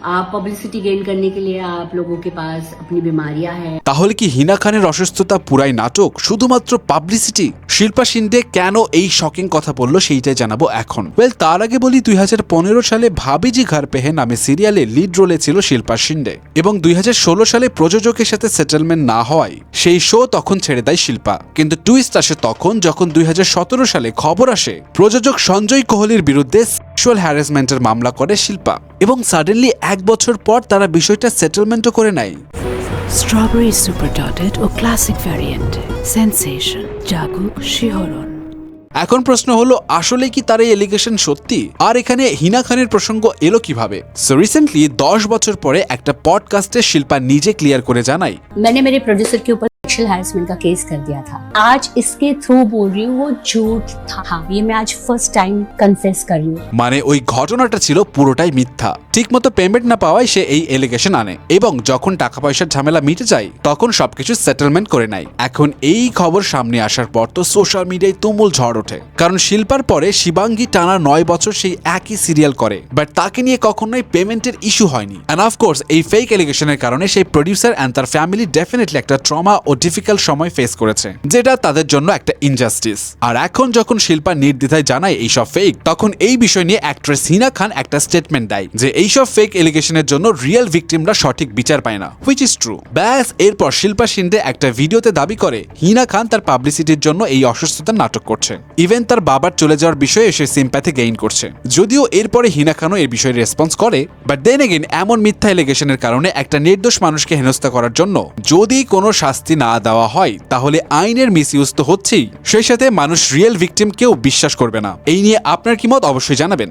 आप publicity gain करने के लिए आप लोगों के पास अपनी बीमारियां हैं। তাহলে কি হিনা খানের অসুস্থতা পুরাই নাটক, শুধুমাত্র পাবলিসিটি? শিল্পা শিন্ডে কেন এই শকিং কথা বললো সেইটাই জানাবো এখন। ওয়েল, তার আগে বলি 2015 সালে ভাবিজি ঘর পে হ্যায় নামে সিরিয়ালে লিড রোলে ছিল শিল্পা শিন্ডে এবং 2016 সালে প্রযোজকের সাথে সেটেলমেন্ট না হওয়ায় সেই শো তখন ছেড়ে দেয় শিল্পা। কিন্তু টুইস্ট আসে তখন যখন 2017 সালে খবর আসে প্রযোজক সঞ্জয় কোহলির বিরুদ্ধে সেক্সুয়াল হ্যারাসমেন্টের মামলা করে শিল্পা এবং সাডেনলি 1 বছর পর তারা বিষয়টা সেটেলমেন্টও করে নেয়। স্ট্রবেরি সুপার ডটেড ও ক্লাসিক ভ্যারিয়েন্ট সেন্সেশন জাগুক শিহরণ। এখন প্রশ্ন হলো, আসলে কি তার এই এলিগেশন সত্যি? আর এখানে হিনা খানের প্রসঙ্গ এলো কিভাবে? সো রিসেন্টলি 10 বছর পরে একটা পডকাস্টে শিল্পা নিজে ক্লিয়ার করে জানায়, मैंने मेरे प्रोड्यूसर के ऊपर सेक्सुअल हैरेसमेंट का केस कर दिया था। आज इसके थ्रू बोल रही हूँ वो झूठ था। ये मैं आज फर्स्ट टाइम कन्फेस कर रही हूँ। মানে ওই ঘটনাটা ছিল পুরোটাই মিথ্যা। ঠিকমতো পেমেন্ট না পাওয়ায় সে এই এলিগেশন আনে এবং যখন টাকা পয়সার ঝামেলা মিটে যায় তখন সবকিছু সেটেলমেন্ট করে নেয়। এখন এই খবর সামনে আসার পর তো সোশ্যাল মিডিয়ায় তুমুল ঝড় ওঠে, কারণ শিল্পার পরে শিবাঙ্গী টানা 9 বছর সেই একই সিরিয়াল করে, বাট তাকে নিয়ে কখনোই পেমেন্টের ইস্যু হয়নি। এন্ড অফকোর্স এই ফেক এলিগেশনের কারণে সেই প্রডিউসার এন্ড তার ফ্যামিলি ডেফিনেটলি একটা ট্রমা ও ডিফিকাল্ট সময় ফেস করেছে, যেটা তাদের জন্য একটা ইনজাস্টিস। আর এখন যখন শিল্পা নির্দ্বিধায় জানায় এইসব ফেক, তখন এই বিষয় নিয়ে অ্যাক্ট্রেস হিনা খান একটা স্টেটমেন্ট দেয় যে এইসব ফেক এলিগেশনের জন্য রিয়েল ভিকটিমরা সঠিক বিচার পায় না, হুইচ ইজ ট্রু। ব্যাস, এরপর শিল্পা শিন্ডে একটা ভিডিওতে দাবি করে হিনা খান তার পাবলিসিটির জন্য এই অসুস্থতার নাটক করছে। ইভেন তার বাবার চলে যাওয়ার বিষয়ে সে সিম্প্যাথি গেইন করছে। যদিও এরপরে হিনা খানও এর বিষয়ে রেসপন্স করে, বাট দেন এগেইন এমন মিথ্যা এলিগেশনের কারণে একটা নির্দোষ মানুষকে হেনস্থা করার জন্য যদি কোনো শাস্তি না দেওয়া হয় তাহলে আইনের মিসইউজ তো হচ্ছেই, সেই সাথে মানুষ রিয়েল ভিকটিম কেউ বিশ্বাস করবে না। এই নিয়ে আপনার কি মত অবশ্যই জানাবেন।